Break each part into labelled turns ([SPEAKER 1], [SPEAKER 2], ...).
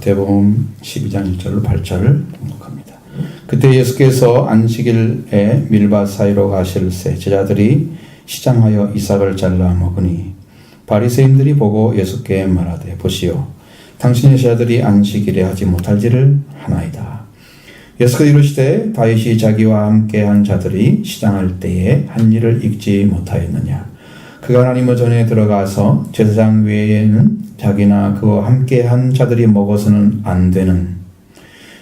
[SPEAKER 1] 마태복음 12장 1절로 8절을 공독합니다. 그때 예수께서 안식일에 밀밭 사이로 가실새 제자들이 시장하여 이삭을 잘라 먹으니 바리새인들이 보고 예수께 말하되 보시오 당신의 제자들이 안식일에 하지 못할 일을 하나이다. 예수께서 이르시되 다윗이 자기와 함께한 자들이 시장할 때에 한 일을 읽지 못하였느냐. 그가 하나님의 전에 들어가서 제사장 외에는 자기나 그와 함께한 자들이 먹어서는 안 되는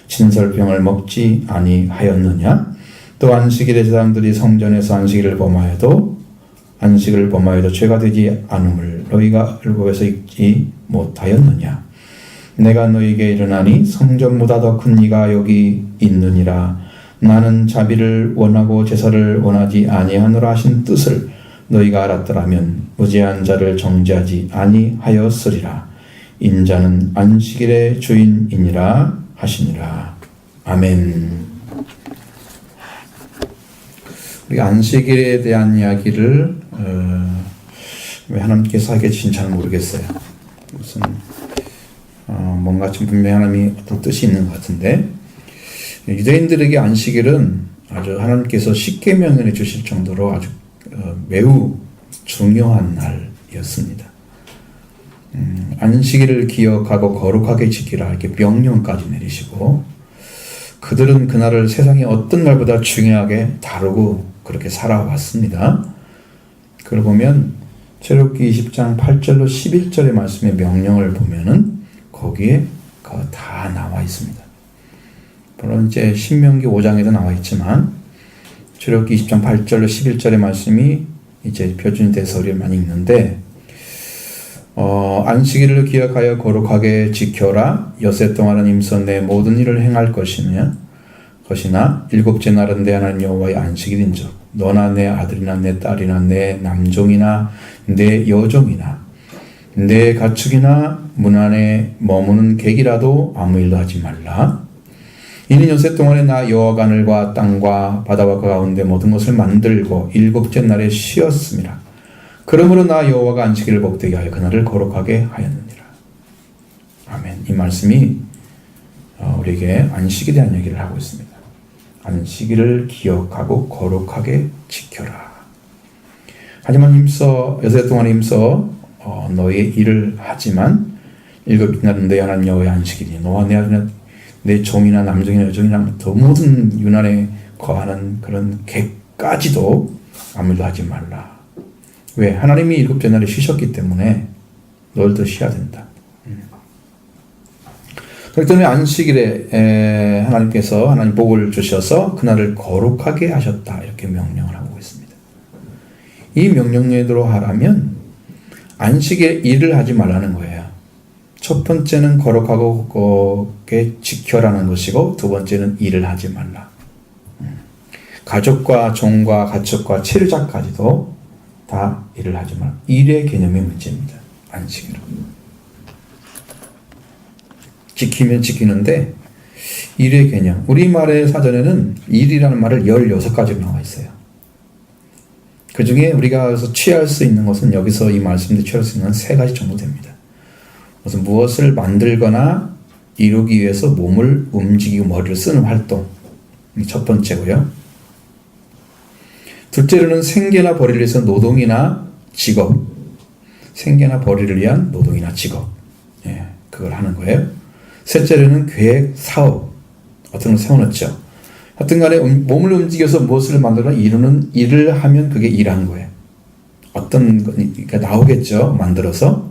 [SPEAKER 1] 진설병을 먹지 아니하였느냐. 또 안식일에 제사장들이 성전에서 안식을 범하여도 죄가 되지 않음을 너희가 율법에서 읽지 못하였느냐. 내가 너희에게 이르나니 성전보다 더 큰 이가 여기 있느니라. 나는 자비를 원하고 제사를 원하지 아니하노라 하신 뜻을 너희가 알았더라면 무죄한 자를 정죄하지 아니하였으리라. 인자는 안식일의 주인이니라 하시니라. 아멘. 우리 안식일에 대한 이야기를 왜 하나님께서 하게 주신지 잘 모르겠어요. 무슨 뭔가 좀 분명히 하나님이 어떤 뜻이 있는 것 같은데, 유대인들에게 안식일은 아주 하나님께서 십계명을 해주실 정도로 아주 매우 중요한 날이었습니다. 안식일을 기억하고 거룩하게 지키라 이렇게 명령까지 내리시고, 그들은 그날을 세상의 어떤 날보다 중요하게 다루고 그렇게 살아왔습니다. 그걸 보면 출애굽기 20장 8절로 11절의 말씀의 명령을 보면은 거기에 다 나와 있습니다. 물론 이제 신명기 5장에도 나와 있지만 출애굽기 20장 8절로 11절의 말씀이 이제 표준 대서리에만 읽는데, 안식일을 기억하여 거룩하게 지켜라. 엿새 동안은 임서 내 모든 일을 행할 것이나 일곱째 날은 내 하나님 여호와의 안식일인즉 너나 내 아들이나 내 딸이나 내 남종이나 내 여종이나 내 가축이나 문 안에 머무는 객이라도 아무 일도 하지 말라. 이는 엿새 동안에 나 여호와가 하늘과 땅과 바다와 그 가운데 모든 것을 만들고 일곱째 날에 쉬었음이라. 그러므로 나 여호와가 안식일을 복되게 하여 그날을 거룩하게 하였느니라. 아멘. 이 말씀이 우리에게 안식에 대한 얘기를 하고 있습니다. 안식일을 기억하고 거룩하게 지켜라. 하지만 엿새 동안 힘써 너의 일을 하지만 일곱째 날은 내 하나님 여호와의 안식일이니 너와 내 종이나 남종이나 여종이나 더 모든 유난에 거하는 그런 객까지도 아무 일도 하지 말라. 왜? 하나님이 일곱째 날에 쉬셨기 때문에 너희도 쉬어야 된다. 그렇기 때문에 안식일에 하나님께서 하나님 복을 주셔서 그날을 거룩하게 하셨다 이렇게 명령을 하고 있습니다. 이 명령대로 하라면 안식일에 일을 하지 말라는 거예요. 첫 번째는 거룩하고 지켜라는 것이고, 두 번째는 일을 하지 말라. 가족과 종과 가축과 치르자까지도 다 일을 하지 말라. 일의 개념의 문제입니다. 안식일은 지키면 지키는데 일의 개념, 우리말의 사전에는 일이라는 말을 16가지로 나와 있어요. 그 중에 우리가 취할 수 있는 것은 여기서 이 말씀대 취할 수 있는 3가지 정도 됩니다. 무엇을 만들거나 이루기 위해서 몸을 움직이고 머리를 쓰는 활동, 첫 번째고요. 둘째로는 생계나 벌이를 위해서 노동이나 직업, 생계나 벌이를 위한 노동이나 직업, 그걸 하는 거예요. 셋째로는 계획, 사업, 어떤 걸 세워놓죠. 하여튼 간에 몸을 움직여서 무엇을 만들거나 이루는 일을 하면 그게 일하는 거예요. 어떤 거니까 나오겠죠. 만들어서.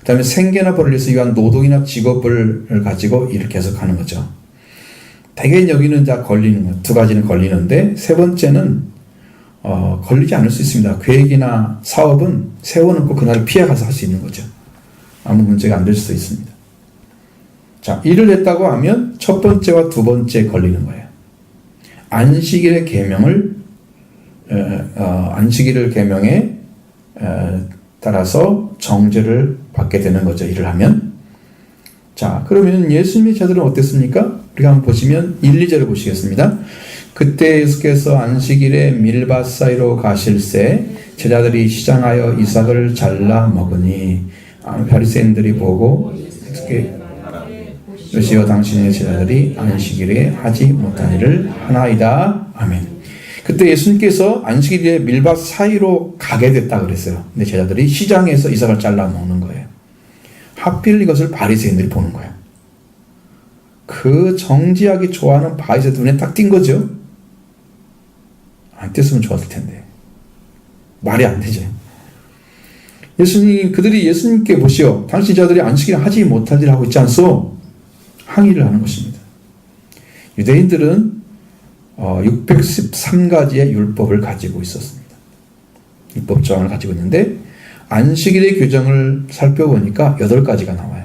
[SPEAKER 1] 그 다음에 생계나 벌이를 위한 노동이나 직업을 가지고 일을 계속하는 거죠. 대개 여기는 걸리는 거, 2가지는 걸리는데, 세 번째는 걸리지 않을 수 있습니다. 계획이나 사업은 세워놓고 그날을 피해가서 할 수 있는 거죠. 아무 문제가 안 될 수도 있습니다. 자, 일을 했다고 하면 첫 번째와 두 번째 걸리는 거예요. 안식일의 계명에 따라서 정죄를 받게 되는 거죠. 일을 하면. 자, 그러면 예수님의 제자들은 어땠습니까? 우리가 한번 보시면 1, 2절을 보시겠습니다. 그때 예수께서 안식일에 밀밭 사이로 가실새 제자들이 시장하여 이삭을 잘라 먹으니 바리새인들이 보고 주시어 당신의 제자들이 안식일에 하지 못한 일을 하나이다. 아멘. 그때 예수님께서 안식일에 밀밭 사이로 가게 됐다 그랬어요. 근데 제자들이 시장에서 이삭을 잘라 먹는 거예요. 하필 이것을 바리새인들이 보는 거예요. 그 정지하기 좋아하는 바리새인들 눈에 딱 띈 거죠. 안 띄었으면 좋았을 텐데. 말이 안 되죠. 그들이 예수님께 보시오. 당신 자들이 안식일 하지 못할 일을 하고 있지 않소? 항의를 하는 것입니다. 유대인들은 613가지의 율법을 가지고 있었습니다. 율법 조항을 가지고 있는데 안식일의 규정을 살펴보니까 8가지가 나와요.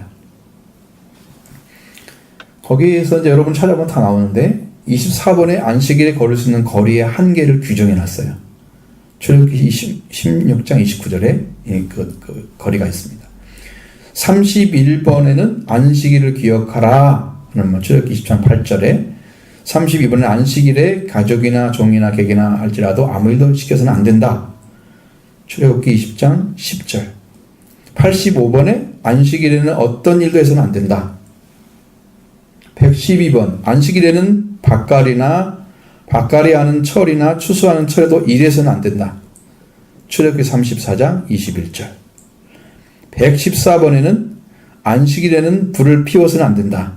[SPEAKER 1] 거기에서 이제 여러분 찾아보면 다 나오는데 24번에 안식일에 걸을 수 있는 거리의 한계를 규정해 놨어요. 출애굽기 16장 29절에 그 거리가 있습니다. 31번에는 안식일을 기억하라. 출애굽기 20장 8절에 32번에 안식일에 가족이나 종이나 객이나 할지라도 아무 일도 시켜서는 안 된다. 출애굽기 20장 10절. 85번에 안식일에는 어떤 일도 해서는 안 된다. 112번 안식일에는 밭갈이 하는 철이나 추수하는 철에도 일해서는 안 된다. 출애굽기 34장 21절. 114번에는 안식일에는 불을 피워서는 안 된다.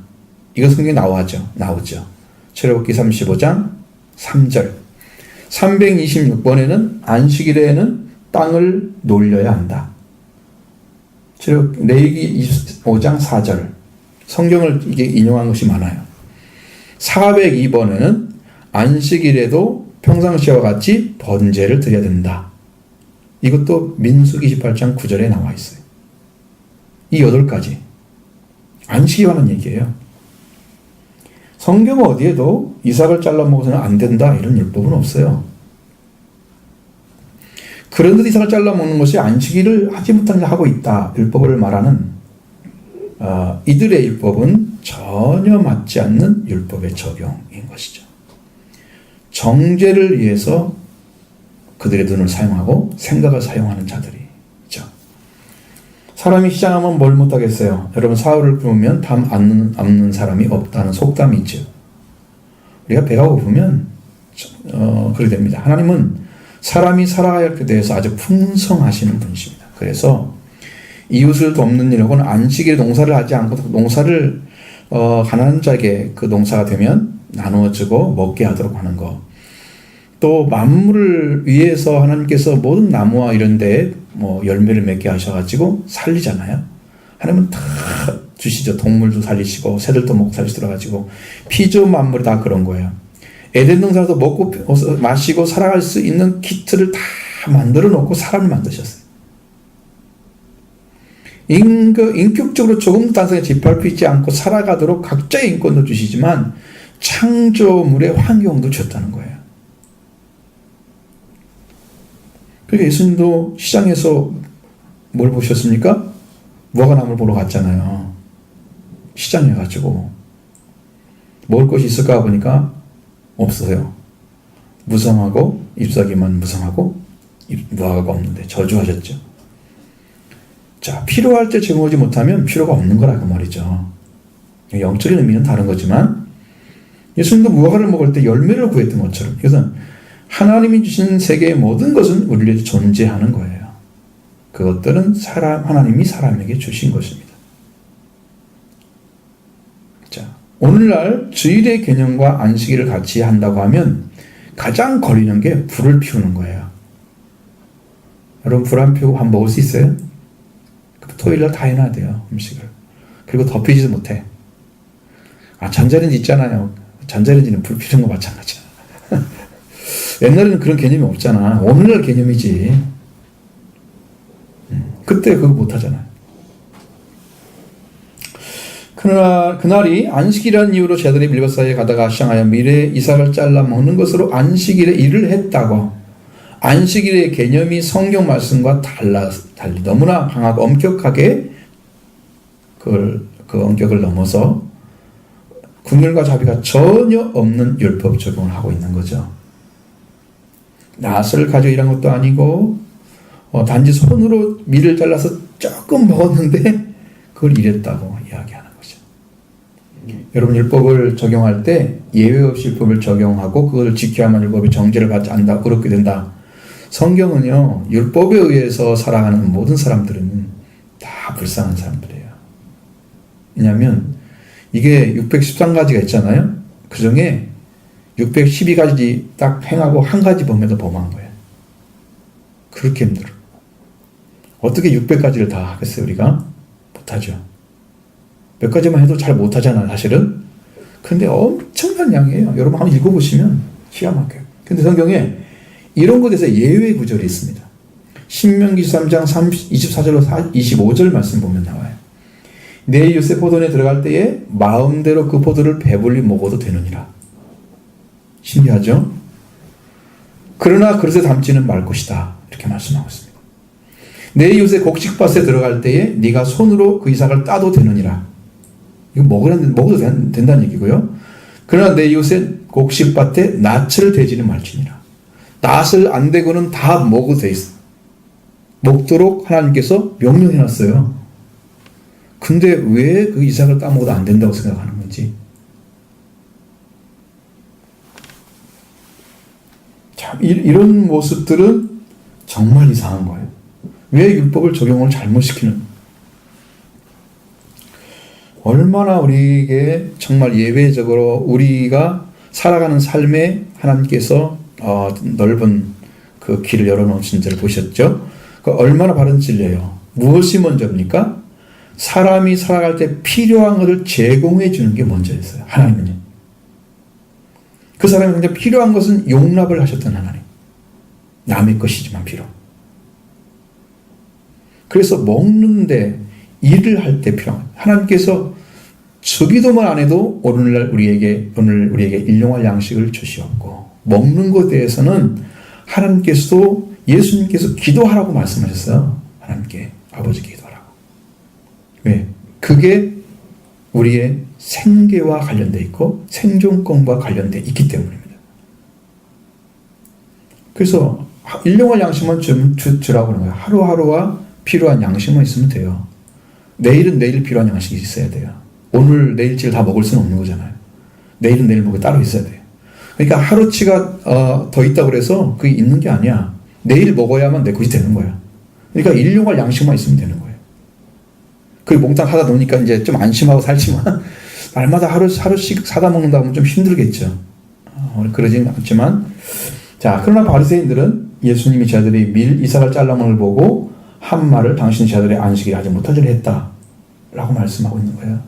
[SPEAKER 1] 이거 성경에 나오죠. 출애굽기 35장 3절. 326번에는 안식일에는 땅을 놀려야 한다. 레위기 25장 4절. 성경을 이게 인용한 것이 많아요. 402번에는 안식일에도 평상시와 같이 번제를 드려야 된다. 이것도 민수기 28장 9절에 나와 있어요. 이 8가지. 안식일에 관한 얘기예요. 성경 어디에도 이삭을 잘라 먹어서는 안 된다 이런 율법은 없어요. 그런데도 이삭을 잘라 먹는 것이 안식일을 하지 못한 일을 하고 있다. 율법을 말하는 이들의 율법은 전혀 맞지 않는 율법의 적용인 것이죠. 정죄를 위해서 그들의 눈을 사용하고 생각을 사용하는 자들이죠. 사람이 시장하면 뭘 못하겠어요? 여러분 사흘을 굶으면 담 않는 사람이 없다는 속담이 있죠. 우리가 배가 고프면 그렇게 됩니다. 하나님은 사람이 살아가야 할 것에 대해서 아주 풍성하시는 분이십니다. 그래서 이웃을 돕는 일 혹은 안식일에 농사를 하지 않고 농사를 가난한 자에게 그 농사가 되면 나누어주고 먹게 하도록 하는 것. 또 만물을 위해서 하나님께서 모든 나무와 이런 데에 열매를 맺게 하셔가지고 살리잖아요. 하나님은 다 주시죠. 동물도 살리시고 새들도 먹고 살리시더라가지고 피조 만물이 다 그런 거예요. 에덴 동산에서 먹고 마시고 살아갈 수 있는 키트를 다 만들어 놓고 사람을 만드셨어요. 인격적으로 조금도 단상에 짓밟히지 않고 살아가도록 각자의 인권도 주시지만 창조물의 환경도 줬다는 거예요. 그러니까 예수님도 시장에서 뭘 보셨습니까? 무화과 나무를 보러 갔잖아요. 시장에 가지고 먹을 것이 있을까 보니까 없어요. 무성하고 잎사귀만 무성하고 무화과가 없는데 저주하셨죠. 자, 필요할 때 제공하지 못하면 필요가 없는 거라 그 말이죠. 영적인 의미는 다른 거지만 예수님도 무화과를 먹을 때 열매를 구했던 것처럼 그래서 하나님이 주신 세계의 모든 것은 우리에게 존재하는 거예요. 그것들은 하나님이 사람에게 주신 것입니다. 자, 오늘날 주일의 개념과 안식일을 같이 한다고 하면 가장 걸리는 게 불을 피우는 거예요. 여러분 불 안 피우고 밥 먹을 수 있어요? 토요일날 다 해놔야 돼요. 음식을. 그리고 덮이지도 못해. 전자레인지 있잖아요. 전자레인지는 불 피우는 거 마찬가지야. 옛날에는 그런 개념이 없잖아. 오늘날 개념이지. 그때 그거 못하잖아요. 그러나 그날이 안식이라는 이유로 제자들이 밀밭 사이에 가다가 시장하여 밀에 이삭을 잘라 먹는 것으로 안식일에 일을 했다고. 안식일의 개념이 성경 말씀과 달리 너무나 강하고 엄격하게 그 엄격을 넘어서 긍휼과 자비가 전혀 없는 율법 적용을 하고 있는 거죠. 낫을 가지고 일한 것도 아니고 단지 손으로 밀을 잘라서 조금 먹었는데 그걸 일했다고 이야기하는 거죠. 여러분 율법을 적용할 때 예외 없이 율법을 적용하고 그걸 지켜야만 율법이 정죄를 받지 않는다. 그렇게 된다. 성경은요. 율법에 의해서 살아가는 모든 사람들은 다 불쌍한 사람들이에요. 왜냐하면 이게 613가지가 있잖아요. 그 중에 612가지 딱 행하고 한 가지 범해도 범한 거예요. 그렇게 힘들어. 어떻게 600가지를 다 하겠어요, 우리가? 못하죠. 몇 가지만 해도 잘 못하잖아요, 사실은. 근데 엄청난 양이에요. 여러분 한번 읽어보시면 기가 막혀요. 근데 성경에 이런 것에 대해서 예외 구절이 있습니다. 신명기 3장 24절로 25절 말씀 보면 나와요. 내 이웃의 포도원에 들어갈 때에 마음대로 그 포도를 배불리 먹어도 되느니라. 신기하죠? 그러나 그릇에 담지는 말 것이다. 이렇게 말씀하고 있습니다. 내 이웃의 곡식밭에 들어갈 때에 네가 손으로 그 이삭을 따도 되느니라. 이거 먹어도 된다는 얘기고요. 그러나 내 이웃의 곡식밭에 낯을 대지는 말지니라. 낯을 안 대고는 다 먹어도 돼 있어. 먹도록 하나님께서 명령해놨어요. 근데 왜 그 이삭을 따먹어도 안 된다고 생각하는 건지. 참 이런 모습들은 정말 이상한 거예요. 왜 율법을 적용을 잘못시키는? 얼마나 우리에게 정말 예외적으로 우리가 살아가는 삶에 하나님께서 넓은 그 길을 열어놓으신지를 보셨죠? 얼마나 바른 진리예요. 무엇이 먼저입니까? 사람이 살아갈 때 필요한 것을 제공해 주는 게 먼저였어요. 하나님은요. 그 사람이 굉장히 필요한 것은 용납을 하셨던 하나님. 남의 것이지만 비록. 그래서 먹는데 일을 할 때 필요한 하나님께서 수비도만 안 해도 오늘 우리에게 일용할 양식을 주시었고 먹는 것에 대해서는 하나님께서도 예수님께서 기도하라고 말씀하셨어요. 하나님께 아버지 기도하라고. 왜? 그게 우리의 생계와 관련되어 있고 생존권과 관련되어 있기 때문입니다. 그래서 일용할 양식만 주라고 하는 거예요. 하루하루가 필요한 양식만 있으면 돼요. 내일은 내일 필요한 양식이 있어야 돼요. 오늘 내일치를 다 먹을 수는 없는 거잖아요. 내일은 내일 먹을 따로 있어야 돼요. 그러니까 하루치가 더 있다고 그래서 그게 있는 게 아니야. 내일 먹어야만 내 것이 되는 거야. 그러니까 일용할 양식만 있으면 되는 거예요. 그 몽땅 사다 놓으니까 이제 좀 안심하고 살지만 날마다 하루씩 사다 먹는다 하면 좀 힘들겠죠. 그러진 않지만 자, 그러나 바리새인들은 예수님이 제자들이 이삭을 잘라먹는 걸 보고 한 말을 당신 제자들의 안식일에 하지 못하기를 했다 라고 말씀하고 있는 거예요.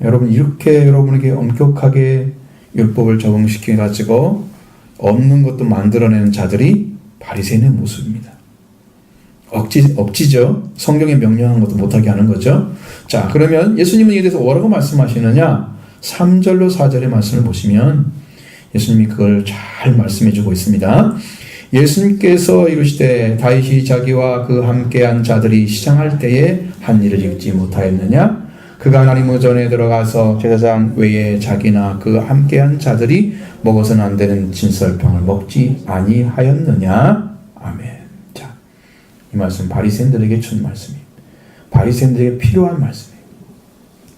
[SPEAKER 1] 여러분 이렇게 여러분에게 엄격하게 율법을 적용시켜 가지고 없는 것도 만들어내는 자들이 바리새인의 모습입니다. 억지죠. 성경에 명령한 것도 못하게 하는 거죠. 자, 그러면 예수님은 이에 대해서 뭐라고 말씀하시느냐? 3절로 4절의 말씀을 보시면 예수님이 그걸 잘 말씀해 주고 있습니다. 예수님께서 이르시되 다윗이 자기와 그 함께한 자들이 시장할 때에 한 일을 읽지 못하였느냐? 그가 하나님 의전에 들어가서 제사장 외에 자기나 그 함께한 자들이 먹어서는 안 되는 진설병을 먹지 아니하였느냐? 아멘. 자, 이 말씀 바리새인들에게 준 말씀이에요. 바리새인들에게 필요한 말씀이에요.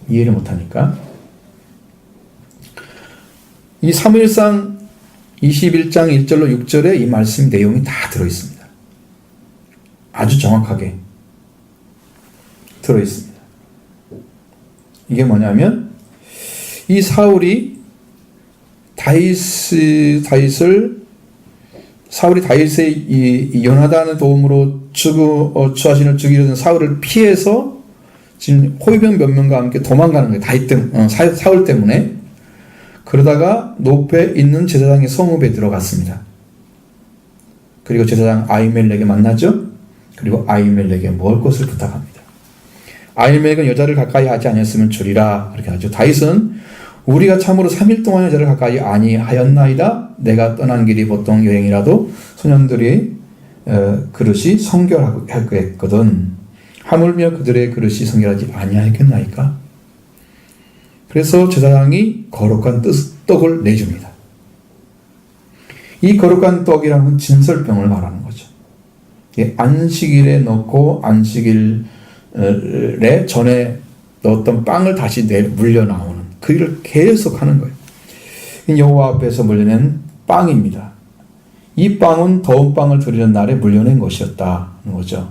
[SPEAKER 1] 이해를 못하니까. 이 사무엘상 21장 1절로 6절에 이 말씀 내용이 다 들어있습니다. 아주 정확하게 들어있습니다. 이게 뭐냐면 이 사울이 다윗의 이 요나단의 도움으로 주하신을 죽이려는 사울을 피해서 지금 호위병 몇 명과 함께 도망가는 거예요. 사울 때문에. 그러다가 높에 있는 제사장의 성읍에 들어갔습니다. 그리고 제사장 아히멜렉에 만나죠. 그리고 아히멜렉에 먹을 것을 부탁합니다. 아히멜렉은 여자를 가까이 하지 아니었으면 주리라 그렇게 하죠. 다윗은 우리가 참으로 3일 동안 여자를 가까이 아니하였나이다. 내가 떠난 길이 보통 여행이라도 소년들이 그릇이 성결하고 했거든. 하물며 그들의 그릇이 성결하지 아니하였겠나이까. 그래서 제사장이 거룩한 떡을 내줍니다. 이 거룩한 떡이라는 건 진설병을 말하는 거죠. 안식일에 넣고 안식일에 전에 넣었던 빵을 다시 물려 나오는 그 일을 계속 하는 거예요. 여호와 앞에서 물려낸 빵입니다. 이 빵은 더운 빵을 드리는 날에 물려낸 것이었다는 거죠.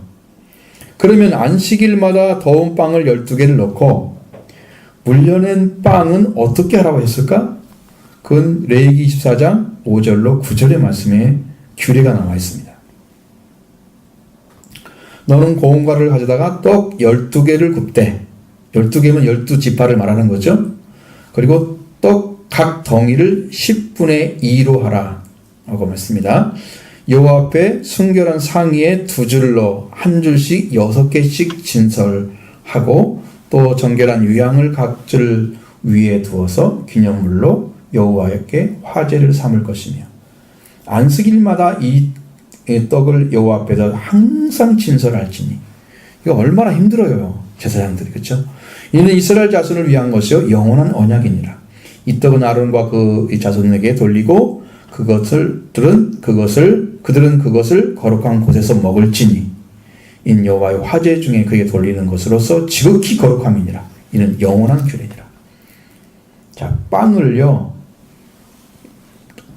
[SPEAKER 1] 그러면 안식일마다 더운 빵을 12개를 넣고 물려낸 빵은 어떻게 하라고 했을까? 그건 레위기 24장 5절로 9절의 말씀에 규례가 나와 있습니다. 너는 고운 가루를 가져다가 떡 12개를 굽되 12개면 12지파를 말하는 거죠. 그리고 떡 각 덩이를 10분의 2로 하라 라고 했습니다. 여호와 앞에 순결한 상의에 2줄로 한 줄씩 6개씩 진설하고 또 정결한 유향을 각 줄 위에 두어서 기념물로 여호와께 화제를 삼을 것이며 안식일마다 이 떡을 여호와 앞에서 항상 진설할지니 이거 얼마나 힘들어요 제사장들이. 그렇죠? 이는 이스라엘 자손을 위한 것이요 영원한 언약이니라. 이 떡은 아론과 그 자손에게 돌리고 그들은 그것을 거룩한 곳에서 먹을지니 인 여호와의 화제 중에 그에게 돌리는 것으로서 지극히 거룩함이니라. 이는 영원한 규례니라. 자, 빵을요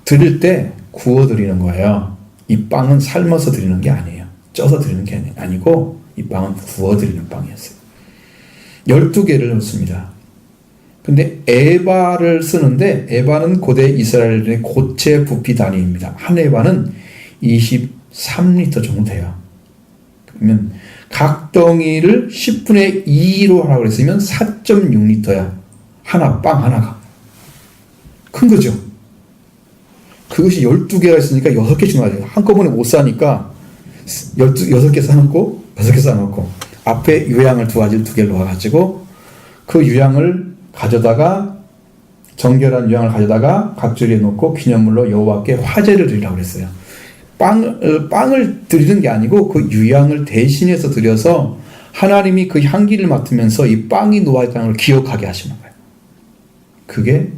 [SPEAKER 1] 드릴 때 구워 드리는 거예요. 이 빵은 삶아서 드리는 게 아니에요. 쪄서 드리는 게 아니고 이 빵은 구워 드리는 빵이었어요. 12개를 넣습니다. 근데 에바를 쓰는데 에바는 고대 이스라엘의 고체 부피 단위입니다. 한 에바는 23리터 정도 돼요. 그러면 각 덩이를 10분의 2로 하라고 그랬으면 4.6리터야. 빵 하나가. 큰 거죠. 그것이 12개가 있으니까 6개씩 넣어야 돼요. 한꺼번에 못 사니까 6개 사놓고 6개 사놓고 앞에 유향을 2개를 넣어가지고 그 유향을 가져다가 정결한 유향을 가져다가 각줄에 놓고 기념물로 여호와께 화제를 드리라고 그랬어요. 빵을 드리는 게 아니고 그 유향을 대신해서 드려서 하나님이 그 향기를 맡으면서 이 빵이 놓아있다는 걸 기억하게 하시는 거예요. 그게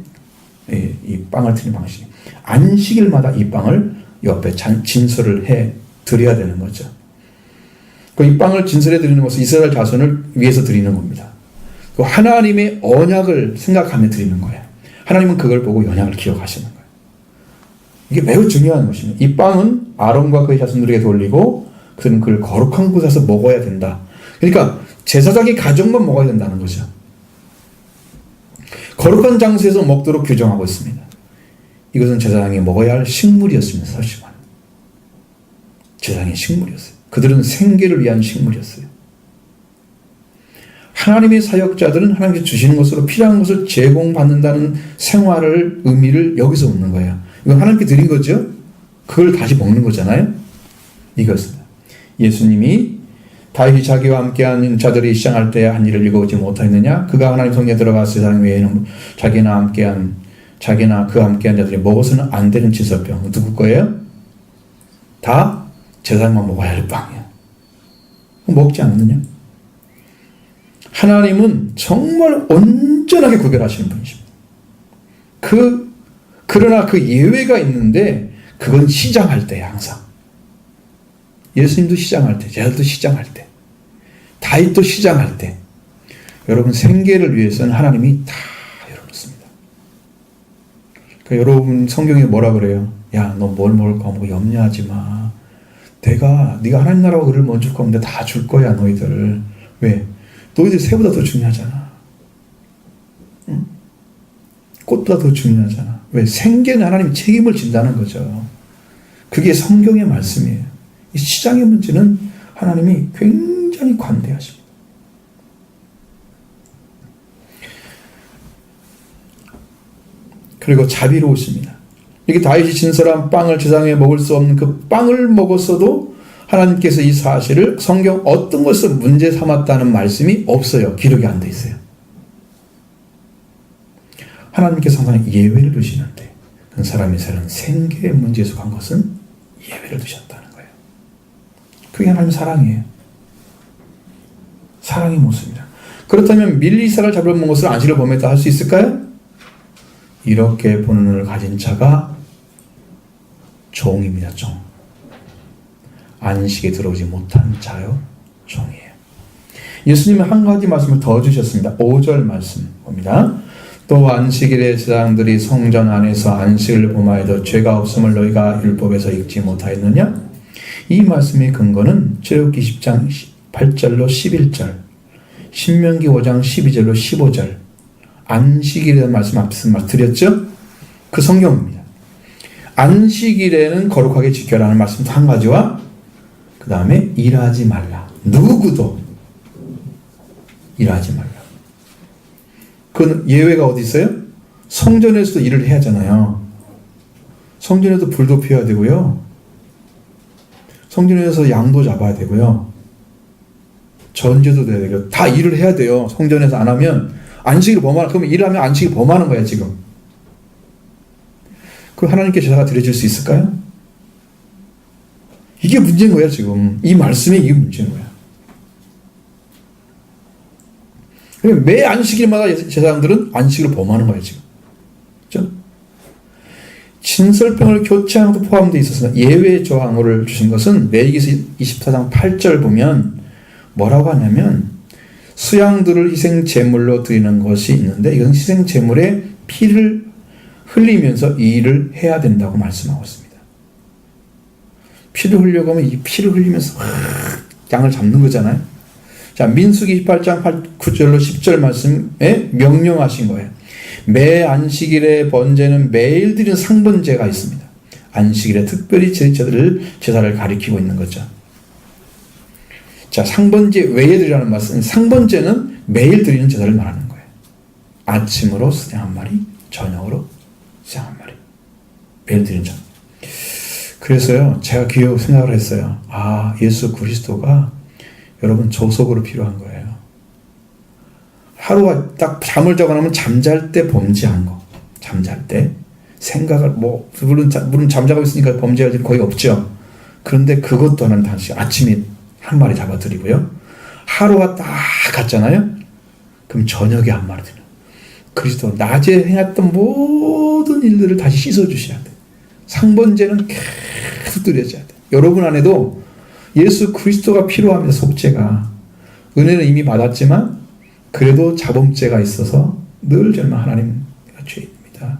[SPEAKER 1] 이 빵을 드리는 방식이에요. 안식일마다 이 빵을 옆에 진설을 해 드려야 되는 거죠. 이 빵을 진설해 드리는 것은 이스라엘 자손을 위해서 드리는 겁니다. 하나님의 언약을 생각하며 드리는 거예요. 하나님은 그걸 보고 언약을 기억하시는 거예요. 이게 매우 중요한 것입니다. 이 빵은 아론과 그의 자손들에게 돌리고 그들은 그걸 거룩한 곳에서 먹어야 된다. 그러니까 제사장의 가족만 먹어야 된다는 거죠. 거룩한 장소에서 먹도록 규정하고 있습니다. 이것은 제사장이 먹어야 할 식물이었습니다. 사실은 제사장의 식물이었어요. 그들은 생계를 위한 식물이었어요. 하나님의 사역자들은 하나님께서 주시는 것으로 필요한 것을 제공받는다는 생활을 의미를 여기서 얻는 거예요. 이건 하나님께 드린 거죠. 그걸 다시 먹는 거잖아요. 이것입니다. 예수님이 다윗이 자기와 함께한 자들이 시장할 때 한 일을 읽어오지 못하였느냐? 그가 하나님 성전에 들어가서 세상 외에는 자기나 그 함께한 자들이 먹어서는 안 되는 진설병. 누구 거예요? 다 제사장만 먹어야 할 빵이야. 먹지 않느냐? 하나님은 정말 온전하게 구별하시는 분이십니다. 그러나 그 예외가 있는데 그건 시장할 때야 항상. 예수님도 시장할 때, 제자도 시장할 때, 다윗도 시장할 때. 여러분 생계를 위해서는 하나님이 다 열어놓습니다. 그러니까 여러분 성경에 뭐라 그래요? 야, 너 뭘 먹을까 뭐 염려하지 마. 네가 하나님 나라와 그를 먼저 줄 건데 다 줄 거야 너희들. 왜? 너희들 새보다 더 중요하잖아. 응? 꽃보다 더 중요하잖아. 왜? 생계는 하나님이 책임을 진다는 거죠. 그게 성경의 말씀이에요. 이 시장의 문제는 하나님이 굉장히 관대하십니다. 그리고 자비로우십니다. 이게 다윗이 진설한 빵을 제사장에 먹을 수 없는 그 빵을 먹었어도 하나님께서 이 사실을 성경 어떤 것을 문제 삼았다는 말씀이 없어요. 기록이 안 돼 있어요. 하나님께서 항상 예외를 두시는데 그 사람이 사는 생계의 문제에 속한 것은 예외를 두셨다는 거예요. 그게 하나님의 사랑이에요. 사랑의 모습이다. 그렇다면 밀리사를 잡아먹은 것을 안식을 범했다 할 수 있을까요? 이렇게 보는 눈을 가진 자가 종입니다. 종. 안식에 들어오지 못한 자요 종이에요. 예수님은 한 가지 말씀을 더 주셨습니다. 5절 말씀 봅니다. 또 안식일에 제사장들이 성전 안에서 안식을 범하여도 죄가 없음을 너희가 율법에서 읽지 못하였느냐? 이 말씀의 근거는 출애굽기 10장 8절로 11절, 신명기 5장 12절로 15절, 안식일이라는 말씀 앞서 드렸죠? 그 성경입니다. 안식일에는 거룩하게 지켜라는 말씀도 한 가지와 그 다음에 일하지 말라. 누구도 일하지 말라. 그 예외가 어디 있어요? 성전에서도 일을 해야 하잖아요. 성전에도 불도 피워야 되고요. 성전에서 양도 잡아야 되고요. 전제도 돼야 되고 다 일을 해야 돼요. 성전에서 안 하면 안식일 범하는, 그러면 일하면 안식일 범하는 거야 지금. 그럼 하나님께 제사가 드려질 수 있을까요? 이게 문제인 거야 지금. 이 말씀에 이게 문제인 거야. 매 안식일마다 제사장들은 안식일을 범하는 거예요 지금. 그렇죠? 진설병을 교체하는 것도 포함되어 있었으나 예외 조항을 주신 것은 레위기서 24장 8절 보면 뭐라고 하냐면 수양들을 희생 제물로 드리는 것이 있는데 이건 희생 제물에 피를 흘리면서 이 일을 해야 된다고 말씀하고 있습니다. 피를 흘려고 하면 이 피를 흘리면서 양을 잡는 거잖아요. 자, 민수기 28장 9절로 10절 말씀에 명령하신 거예요. 매 안식일의 번제는 매일 드리는 상번제가 있습니다. 안식일에 특별히 제사를 가리키고 있는 거죠. 자, 상번제 외에 드리라는 말씀은 상번제는 매일 드리는 제사를 말하는 거예요. 아침으로 수양 한 마리, 저녁으로 수양 한 마리. 매일 드리는 제사. 그래서요, 제가 귀여워 생각을 했어요. 아, 예수 그리스도가 여러분 조속으로 필요한 거예요. 하루가 딱 잠을 자고 나면 잠잘 때 범죄한 거. 잠잘 때. 생각을, 물론 잠자고 있으니까 범죄할 일이 거의 없죠. 그런데 그것 또한 다시 아침에 한 마리 잡아드리고요. 하루가 딱 갔잖아요. 그럼 저녁에 한 마리 드려요. 그리스도 낮에 해왔던 모든 일들을 다시 씻어주셔야 돼. 상번제는 계속 드려져야 돼. 여러분 안에도 예수 그리스도가 필요합니다. 속죄가. 은혜는 이미 받았지만 그래도 자범죄가 있어서 늘 저는 하나님 내가 죄인입니다.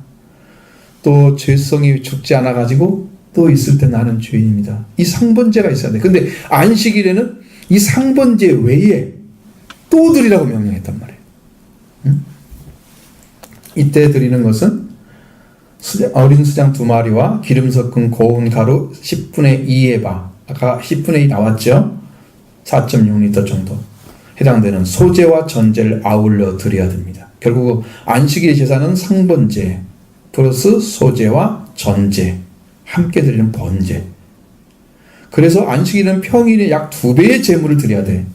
[SPEAKER 1] 또 죄성이 죽지 않아 가지고 또 있을 때 나는 죄인입니다. 이 상번제가 있어야 돼. 근데 안식일에는 이 상번제 외에 또 드리라고 명령했단 말이에요. 응? 이때 드리는 것은 어린 수장 2마리와 기름 섞은 고운 가루 10분의 2의 바. 아까 10분의 2 나왔죠? 4.6리터 정도 해당되는 소제와 전제를 아울러 드려야 됩니다. 결국 안식일 제사는 상번제 플러스 소제와 전제 함께 드리는 번제. 그래서 안식일은 평일에 약 2배의 제물을 드려야 돼.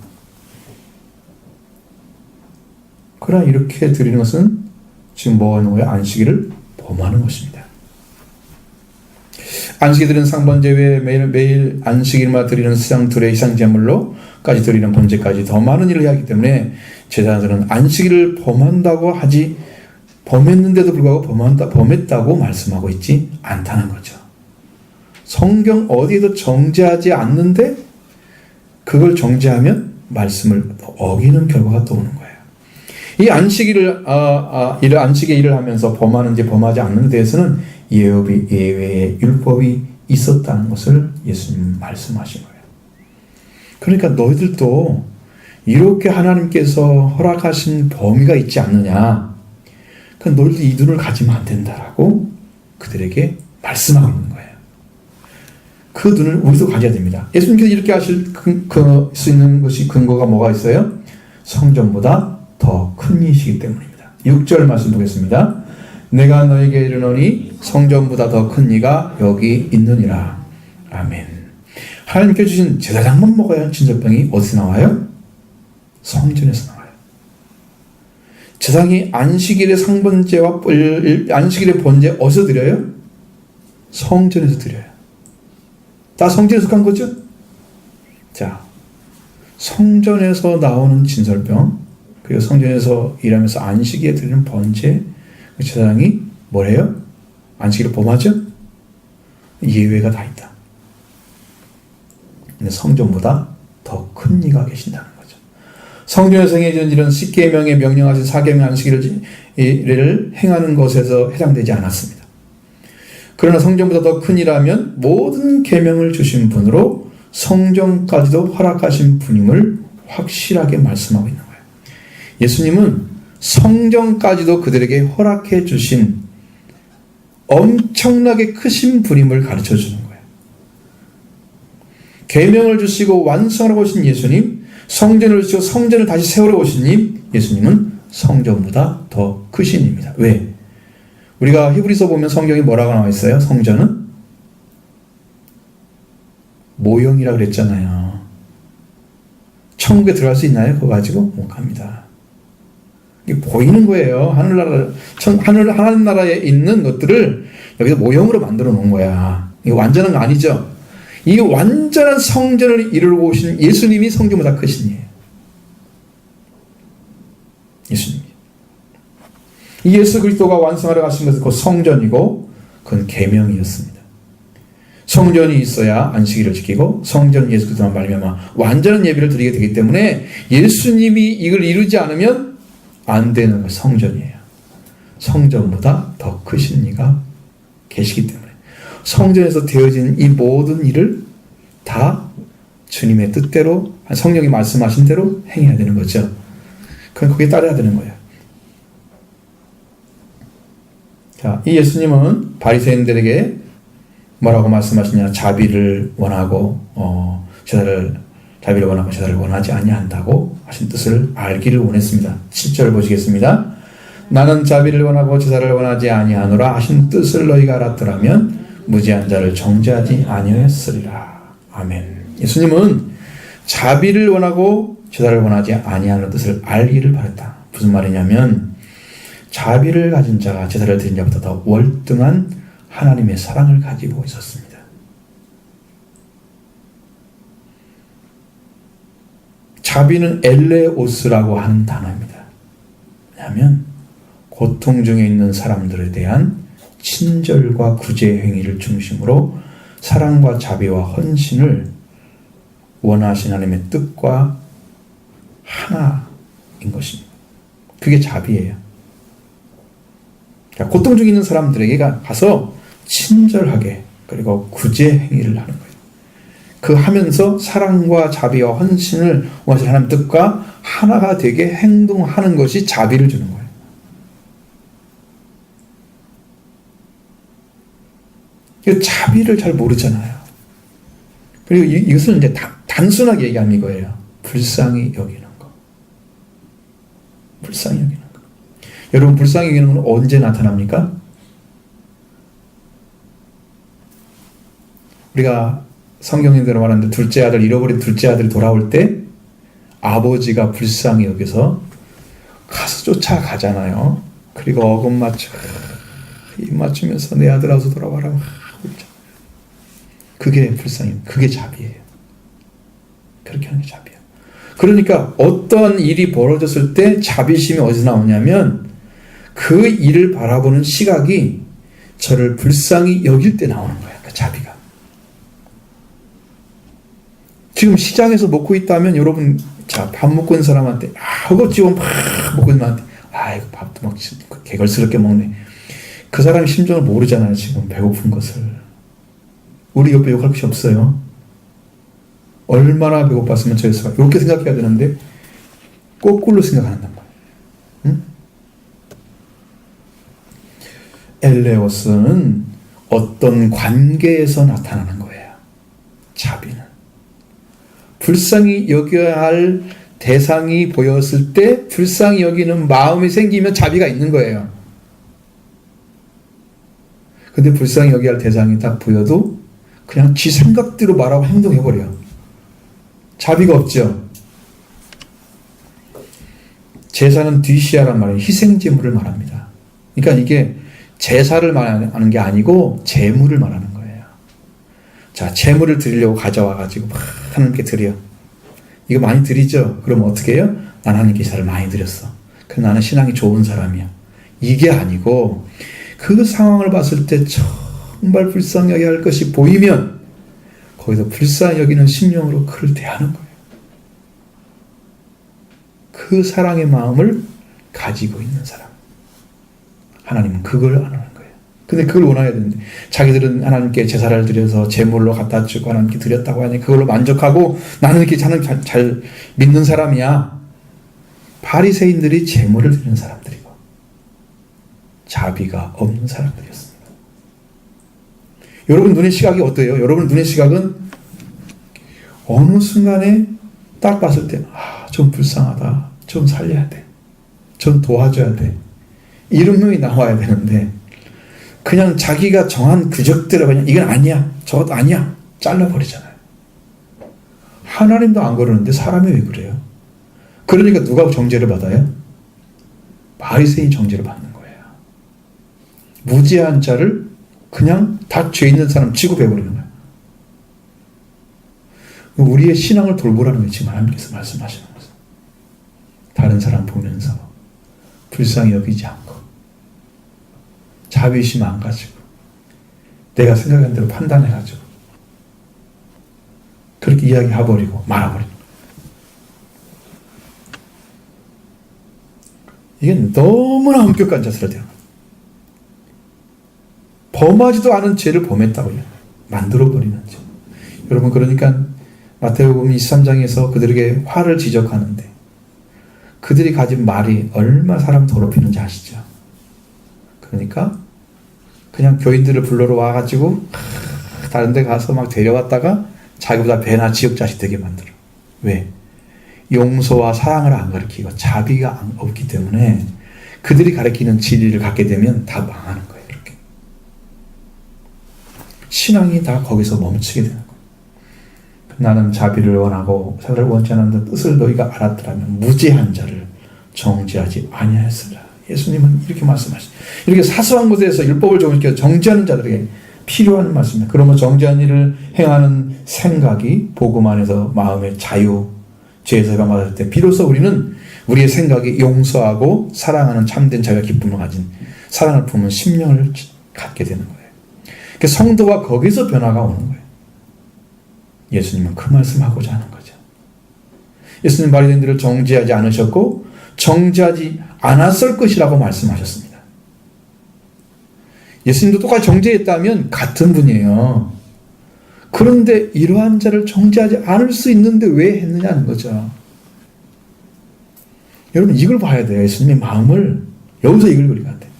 [SPEAKER 1] 그러나 이렇게 드리는 것은 지금 뭐 하는 거예요? 안식일을 범하는 것입니다. 안식일 드리는 상번제 외에 매일 안식일마다 드리는 수양들의 이상 제물로까지 드리는 번제까지 더 많은 일을 해야 하기 때문에 제사장들은 안식일을 범했는데도 불구하고 범했다고 말씀하고 있지 않다는 거죠. 성경 어디에도 정죄하지 않는데 그걸 정죄하면 말씀을 어기는 결과가 또 오는 거예요. 이 안식의 일을 하면서 범하는지 범하지 않는 데 대해서는 예외의 율법이 있었다는 것을 예수님 말씀하신 거예요. 그러니까 너희들도 이렇게 하나님께서 허락하신 범위가 있지 않느냐. 그러니까 너희들도 이 눈을 가지면 안 된다라고 그들에게 말씀하고 있는 거예요. 그 눈을 우리도 가져야 됩니다. 예수님께서 이렇게 하실 수 있는 것이 근거가 뭐가 있어요? 성전보다 더 큰 이시기 때문입니다. 6절 말씀 보겠습니다. 내가 너에게 이르노니 성전보다 더 큰 이가 여기 있느니라. 아멘. 하나님께 주신 제사장만 먹어야 하는 진설병이 어디서 나와요? 성전에서 나와요. 제사장이 안식일의 상번제와 안식일의 번제 어디서 드려요? 성전에서 드려요. 다 성전에 속한 거죠? 자, 성전에서 나오는 진설병, 그리고 성전에서 일하면서 안식일에 드리는 번제, 제사장이 뭐래요? 안식일을 범하죠? 예외가 다 있다. 근데 성전보다 더 큰 이가 계신다는 거죠. 성전에서 행해진 일은 10계명에 명령하신 4계명 안식일을 행하는 것에서 해당되지 않았습니다. 그러나 성전보다 더 큰 일하면 모든 계명을 주신 분으로 성전까지도 허락하신 분임을 확실하게 말씀하고 있는 거예요. 예수님은 성전까지도 그들에게 허락해 주신 엄청나게 크신 분임을 가르쳐 주는 거예요. 계명을 주시고 완성하러 오신 예수님, 성전을 주시고 성전을 다시 세우러 오신 예수님은 성전보다 더 크신 입니다. 왜? 우리가 히브리서 보면 성경이 뭐라고 나와 있어요? 성전은 모형이라고 그랬잖아요. 천국에 들어갈 수 있나요? 그거 가지고? 못 갑니다. 이게 보이는 거예요. 하늘나라에 있는 것들을 여기서 모형으로 만들어 놓은 거야. 이게 완전한 거 아니죠? 이 완전한 성전을 이루고 오신 예수님이 성전보다 크신 이에요. 예수님이. 이 예수 그리스도가 완성하러 가신 것은 곧 성전이고 그건 계명이었습니다. 성전이 있어야 안식일을 지키고 성전 예수 그리스도만 말미암아 완전한 예배를 드리게 되기 때문에 예수님이 이걸 이루지 않으면 안 되는 건 성전이에요. 성전보다 더 크신 이가 계시기 때문에 성전에서 되어진 이 모든 일을 다 주님의 뜻대로 성령이 말씀하신 대로 행해야 되는 거죠. 그럼 거기에 따라야 되는 거예요. 자, 이 예수님은 바리새인들에게 뭐라고 말씀하시냐? 자비를 원하고 자비를 원하고 제사를 원하지 아니한다고 하신 뜻을 알기를 원했습니다. 10절 보시겠습니다. 나는 자비를 원하고 제사를 원하지 아니하노라 하신 뜻을 너희가 알았더라면 무지한 자를 정죄하지 아니하였으리라. 아멘. 예수님은 자비를 원하고 제사를 원하지 아니하는 뜻을 알기를 바랬다. 무슨 말이냐면 자비를 가진 자가 제사를 드린 자보다 더 월등한 하나님의 사랑을 가지고 있었습니다. 자비는 엘레오스라고 하는 단어입니다. 왜냐하면 고통 중에 있는 사람들에 대한 친절과 구제 행위를 중심으로 사랑과 자비와 헌신을 원하신 하나님의 뜻과 하나인 것입니다. 그게 자비예요. 고통 중에 있는 사람들에게 가서 친절하게 그리고 구제 행위를 하는 거예요. 그 하면서 사랑과 자비와 헌신을 원하시는 하나님 뜻과 하나가 되게 행동하는 것이 자비를 주는 거예요. 자비를 잘 모르잖아요. 그리고 이것은 이제 단순하게 얘기하는 이거예요. 불쌍히 여기는 거. 불쌍히 여기는 거. 여러분, 불쌍히 여기는 건 언제 나타납니까? 우리가 성경에대로 말하는데 둘째 아들, 잃어버린 둘째 아들이 돌아올 때 아버지가 불쌍히 여기서 가서 쫓아가잖아요. 그리고 어금 맞춰 입 맞추면서 내 아들 와서 돌아와라. 그게 불쌍히, 그게 자비예요. 그렇게 하는 게 자비예요. 그러니까 어떤 일이 벌어졌을 때 자비심이 어디서 나오냐면 그 일을 바라보는 시각이 저를 불쌍히 여길 때 나오는 거예요. 그 자비가. 지금 시장에서 먹고 있다면 여러분, 자, 밥 먹고 있는 사람한테 허겁지겁 막 먹고 있는 사람한테 이거 밥도 막 개걸스럽게 먹네. 그 사람의 심정을 모르잖아요. 지금 배고픈 것을. 우리 옆에 욕할 것이 없어요. 얼마나 배고팠으면 저였을까. 이렇게 생각해야 되는데 거꾸로 생각한단 말이에요. 응? 엘레오스는 어떤 관계에서 나타나는 거예요. 자비는. 불쌍히 여겨야 할 대상이 보였을 때 불쌍히 여기는 마음이 생기면 자비가 있는 거예요. 근데 불쌍히 여겨야 할 대상이 딱 보여도 그냥 지 생각대로 말하고 행동해버려요. 자비가 없죠. 제사는 뒤시아란 말이에요. 희생제물을 말합니다. 그러니까 이게 제사를 말하는 게 아니고 제물을 말하는 거예요. 자, 제물을 드리려고 가져와가지고 막 하나님께 드려. 이거 많이 드리죠? 그럼 어떻게 해요? 난 하나님께 제사를 많이 드렸어. 그럼 나는 신앙이 좋은 사람이야. 이게 아니고 그 상황을 봤을 때 정말 불쌍히 여겨야 할 것이 보이면 거기서 불쌍히 여기는 심령으로 그를 대하는 거예요. 그 사랑의 마음을 가지고 있는 사람. 하나님은 그걸 안 하는 거예요. 근데 그걸 원해야 되는데 자기들은 하나님께 제사를 드려서 제물로 갖다 주고 하나님께 드렸다고 하니 그걸로 만족하고 나는 이렇게 잘 믿는 사람이야. 바리새인들이 제물을 드리는 사람들이고 자비가 없는 사람들이었습니다. 여러분 눈의 시각이 어때요? 여러분 눈의 시각은 어느 순간에 딱 봤을 때 좀 불쌍하다. 좀 살려야 돼. 좀 도와줘야 돼. 이런 놈이 나와야 되는데 그냥 자기가 정한 규정대로 그냥 이건 아니야. 저것도 아니야. 잘라버리잖아요. 하나님도 안 그러는데 사람이 왜 그래요? 그러니까 누가 정죄를 받아요? 바리새인이 정죄를 받는 거예요. 무죄한 자를 그냥 다 죄 있는 사람 취급해버리는 거예요. 우리의 신앙을 돌보라는 게 지금 하나님께서 말씀하시는 거예요. 다른 사람 보면서 불쌍히 여기지 않고 자비심 안 가지고 내가 생각한 대로 판단해가지고 그렇게 이야기해버리고 말아버리는 거예요. 이게 너무나 엄격한 자세로 되는 거예요. 범하지도 않은 죄를 범했다고요. 만들어버리는 죄. 여러분 그러니까 마태복음 23장에서 그들에게 화를 지적하는데 그들이 가진 말이 얼마나 사람 더럽히는지 아시죠? 그러니까 그냥 교인들을 불러러 와가지고 다른 데 가서 막 데려왔다가 자기보다 배나 지역자식 되게 만들어. 왜? 용서와 사랑을 안 가르치고 자비가 없기 때문에 그들이 가르치는 진리를 갖게 되면 다 망하는 거예요. 이렇게. 신앙이 다 거기서 멈추게 되는 거예요. 나는 자비를 원하고 사랑을 원치 않는 뜻을 너희가 알았더라면 무죄한 자를 정죄하지 아니하였으리라. 예수님은 이렇게 말씀하시죠. 이렇게 사소한 것에서 율법을 조금씩 정죄하는 자들에게 필요한 말씀입니다. 그러면 정죄한 일을 행하는 생각이 복음 안에서 마음의 자유, 죄에서 해방받을 때 비로소 우리는 우리의 생각이 용서하고 사랑하는 참된 자유와 기쁨을 가진 사랑을 품은 심령을 갖게 되는 거예요. 성도가 거기서 변화가 오는 거예요. 예수님은 그 말씀하고자 하는 거죠. 예수님 바리새인들을 정죄하지 않으셨고 정죄하지 않았을 것이라고 말씀하셨습니다. 예수님도 똑같이 정죄했다면 같은 분이에요. 그런데 이러한 자를 정죄하지 않을 수 있는데 왜 했느냐는 거죠. 여러분 이걸 봐야 돼요. 예수님의 마음을 여기서 이걸 그려야 돼요.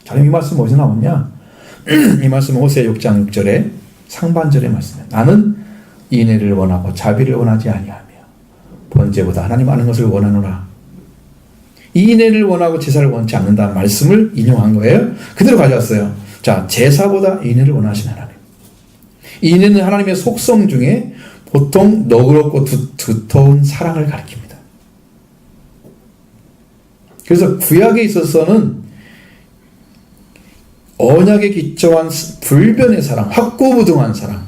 [SPEAKER 1] 자, 이 말씀 어디서 나오냐? 이 말씀은 호세아 6장 6절에 상반절의 말씀이에요. 나는 인애를 원하고 자비를 원하지 아니하며 번제보다 하나님 아는 것을 원하노라. 인애를 원하고 제사를 원치 않는다는 말씀을 인용한 거예요. 그대로 가져왔어요. 자, 제사보다 인애를 원하신 하나님. 인애는 하나님의 속성 중에 보통 너그럽고 두터운 사랑을 가리킵니다. 그래서 구약에 있어서는 언약에 기초한 불변의 사랑, 확고부동한 사랑,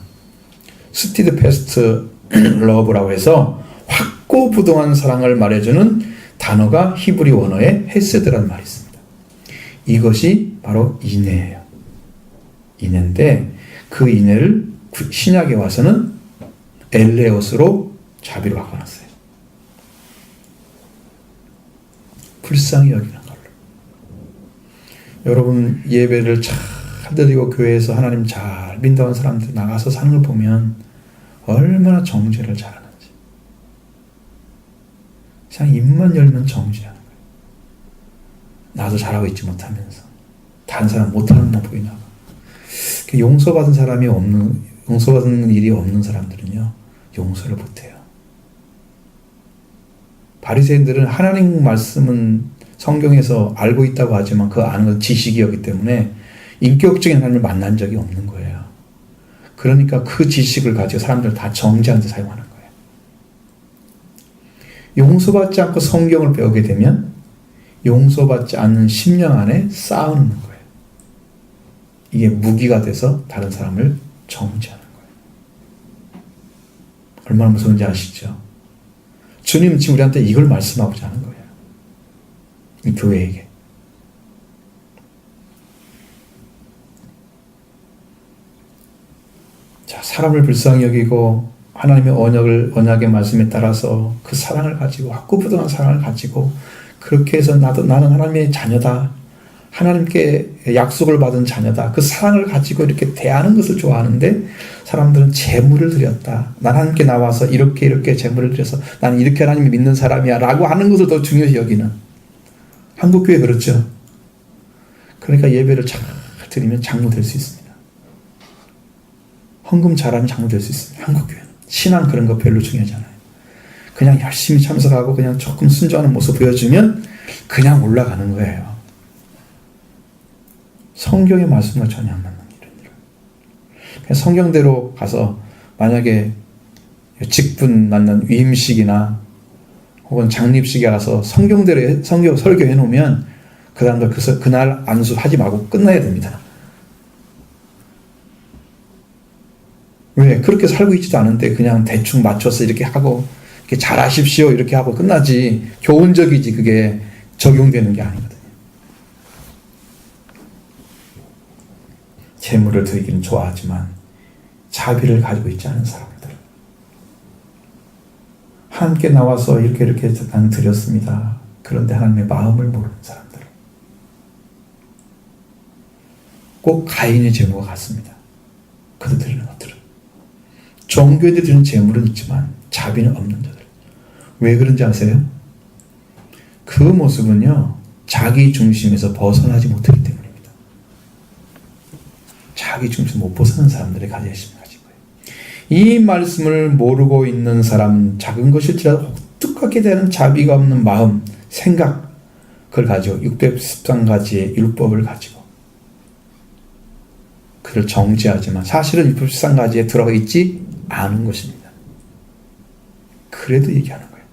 [SPEAKER 1] 스티드 패스트 러브라고 해서 확고부동한 사랑을 말해주는 단어가 히브리 원어에 헤세드라는 말이 있습니다. 이것이 바로 인애예요. 인애인데 그 인애를 신약에 와서는 엘레오스로 자비로 바꿔놨어요. 불쌍히 여기는 걸로. 여러분 예배를 잘 드리고 교회에서 하나님 잘 믿는 사람들 나가서 사는 걸 보면 얼마나 정죄를 잘하는지. 그냥 입만 열면 정죄하는 거예요. 나도 잘하고 있지 못하면서 다른 사람 못하는 거 보이나 봐. 용서받은 사람이 용서받는 일이 없는 사람들은요 용서를 못해요. 바리새인들은 하나님 말씀은 성경에서 알고 있다고 하지만 그 아는 건 지식이었기 때문에 인격적인 하나님을 만난 적이 없는 거예요. 그러니까 그 지식을 가지고 사람들 다 정죄하는 데 사용하는 거예요. 용서받지 않고 성경을 배우게 되면 용서받지 않는 심령 안에 쌓아놓는 거예요. 이게 무기가 돼서 다른 사람을 정죄하는 거예요. 얼마나 무서운지 아시죠? 주님은 지금 우리한테 이걸 말씀하고자 하는 거예요. 이 교회에게. 자, 사람을 불쌍히 여기고 하나님의 언약의 말씀에 따라서 그 사랑을 가지고 확고부동한 사랑을 가지고 그렇게 해서 나는 하나님의 자녀다. 하나님께 약속을 받은 자녀다. 그 사랑을 가지고 이렇게 대하는 것을 좋아하는데 사람들은 재물을 드렸다. 난 하나님께 나와서 이렇게 재물을 드려서 나는 이렇게 하나님을 믿는 사람이야 라고 하는 것을 더 중요시 여기는 한국교회 그렇죠. 그러니까 예배를 잘 드리면 장로 될 수 있습니다. 헌금 잘하면 장로 될 수 있습니다. 한국교회는. 신앙 그런 거 별로 중요하지 않아요. 그냥 열심히 참석하고 그냥 조금 순종하는 모습 보여주면 그냥 올라가는 거예요. 성경의 말씀과 전혀 안 맞는 이런 일. 그냥 성경대로 가서 만약에 직분 낳는 위임식이나 혹은 장립식에 가서 성경대로 성경 설교해 놓으면 그 사람들 그날 안수하지 말고 끝나야 됩니다. 왜? 그렇게 살고 있지도 않은데 그냥 대충 맞춰서 이렇게 하고 이렇게 잘하십시오 이렇게 하고 끝나지 교훈적이지 그게 적용되는 게 아니거든요. 재물을 드리기는 좋아하지만 자비를 가지고 있지 않은 사람들, 함께 나와서 이렇게 나는 드렸습니다. 그런데 하나님의 마음을 모르는 사람들, 꼭 가인의 재물과 같습니다. 그들 드리는 것들은 종교에 드리는 재물은 있지만 자비는 없는 자들. 왜 그런지 아세요? 그 모습은요 자기 중심에서 벗어나지 못하기 때문입니다. 자기 중심 못 벗어나는 사람들의 가지신 거예요. 이 말씀을 모르고 있는 사람, 작은 것일지라도 혹독하게 되는 자비가 없는 마음, 생각, 그걸 가지고 613가지의 율법을 가지고 그를 정죄하지만 사실은 613가지에 들어가 있지 않은 것입니다. 그래도 얘기하는 거예요.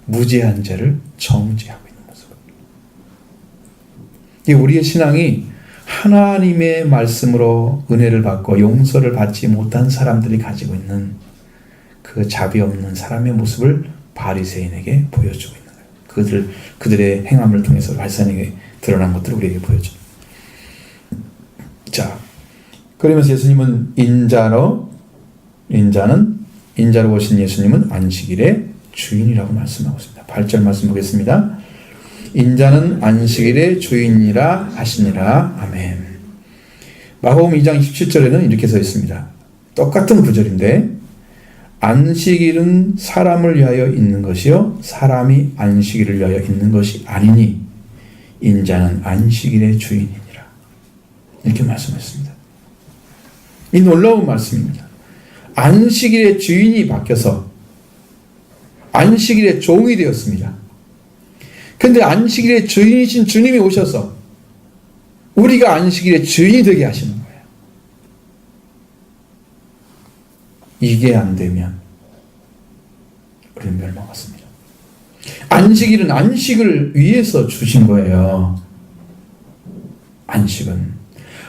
[SPEAKER 1] 무죄한 죄를 정죄하고 있는 모습. 이 우리의 신앙이 하나님의 말씀으로 은혜를 받고 용서를 받지 못한 사람들이 가지고 있는 그 자비 없는 사람의 모습을 바리새인에게 보여주고 있는 거예요. 그들의 행함을 통해서 바리새인에게 드러난 것들을 우리에게 보여줘. 자, 그러면서 예수님은 인자로 오신 예수님은 안식일의 주인이라고 말씀하고 있습니다. 8절 말씀 보겠습니다. 인자는 안식일의 주인이라 하시니라. 아멘. 마가복음 2장 27절에는 이렇게 써 있습니다. 똑같은 구절인데 안식일은 사람을 위하여 있는 것이요 사람이 안식일을 위하여 있는 것이 아니니 인자는 안식일의 주인이니라. 이렇게 말씀하셨습니다. 이 놀라운 말씀입니다. 안식일의 주인이 바뀌어서 안식일의 종이 되었습니다. 근데 안식일의 주인이신 주님이 오셔서 우리가 안식일의 주인이 되게 하시는 거예요. 이게 안 되면 우리는 멸망했습니다. 안식일은 안식을 위해서 주신 거예요. 안식은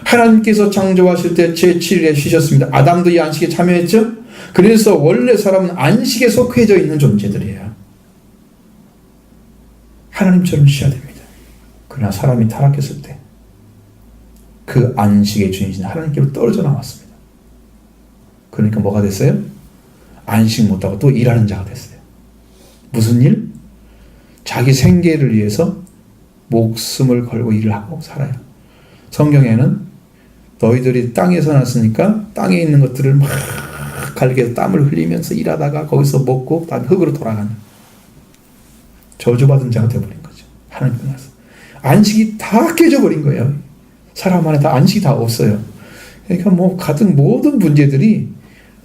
[SPEAKER 1] 하나님께서 창조하실 때 제7일에 쉬셨습니다. 아담도 이 안식에 참여했죠. 그래서 원래 사람은 안식에 속해져 있는 존재들이에요. 하나님처럼 쉬어야 됩니다. 그러나 사람이 타락했을 때 그 안식의 주인이신 하나님께로 떨어져 나왔습니다. 그러니까 뭐가 됐어요? 안식 못하고 또 일하는 자가 됐어요. 무슨 일? 자기 생계를 위해서 목숨을 걸고 일을 하고 살아요. 성경에는 너희들이 땅에서 났으니까 땅에 있는 것들을 막 갈게 땀을 흘리면서 일하다가 거기서 먹고 다음 흙으로 돌아가는 저주받은 자가 되어버린 거죠. 하나님 떠나서. 안식이 다 깨져버린 거예요. 사람 안에 다 안식이 다 없어요. 그러니까 가든 모든 문제들이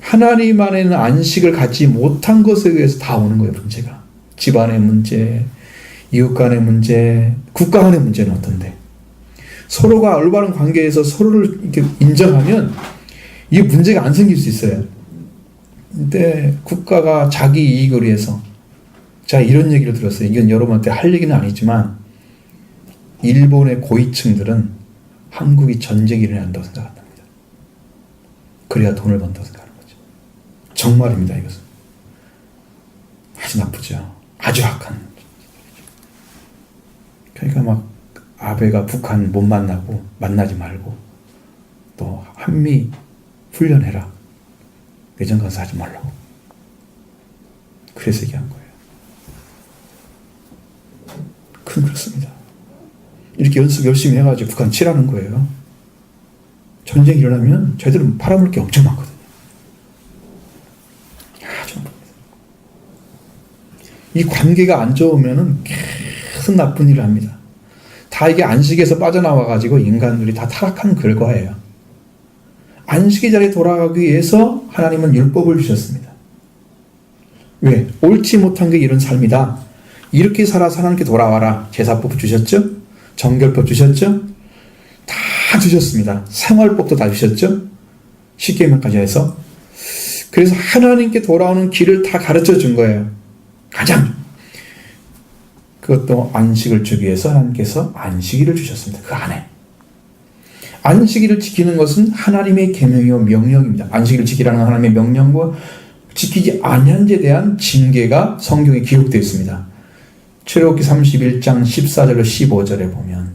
[SPEAKER 1] 하나님 안에는 안식을 갖지 못한 것에 의해서 다 오는 거예요. 문제가. 집안의 문제, 이웃 간의 문제, 국가 간의 문제는 어떤데? 서로가 올바른 관계에서 서로를 이렇게 인정하면 이 문제가 안 생길 수 있어요. 근데 국가가 자기 이익을 위해서 자, 이런 얘기를 들었어요. 이건 여러분한테 할 얘기는 아니지만 일본의 고위층들은 한국이 전쟁이 일어난다고 생각한답니다. 그래야 돈을 번다고 생각하는 거죠. 정말입니다. 이것은. 아주 나쁘죠. 아주 악한. 그러니까 막 아베가 북한 못 만나지 말고 또 한미 훈련해라. 내정 건설하지 말라고. 그래서 얘기한 거예요. 그렇습니다. 이렇게 연습 열심히 해가지고 북한 치라는 거예요. 전쟁이 일어나면 저희들은 팔아먹을 게 엄청 많거든요. 이 관계가 안 좋으면 계속 나쁜 일을 합니다. 다 이게 안식에서 빠져나와가지고 인간들이 다 타락한 결과예요. 안식의 자리에 돌아가기 위해서 하나님은 율법을 주셨습니다. 왜? 옳지 못한 게 이런 삶이다. 이렇게 살아서 하나님께 돌아와라. 제사법 주셨죠? 정결법 주셨죠? 다 주셨습니다. 생활법도 다 주셨죠? 십계명까지 해서. 그래서 하나님께 돌아오는 길을 다 가르쳐 준 거예요. 가장. 그것도 안식을 주기 위해서 하나님께서 안식일을 주셨습니다. 그 안에. 안식일을 지키는 것은 하나님의 계명이요 명령입니다. 안식일을 지키라는 하나님의 명령과 지키지 아니한 데 대한 징계가 성경에 기록되어 있습니다. 출애굽기 31장 14절로 15절에 보면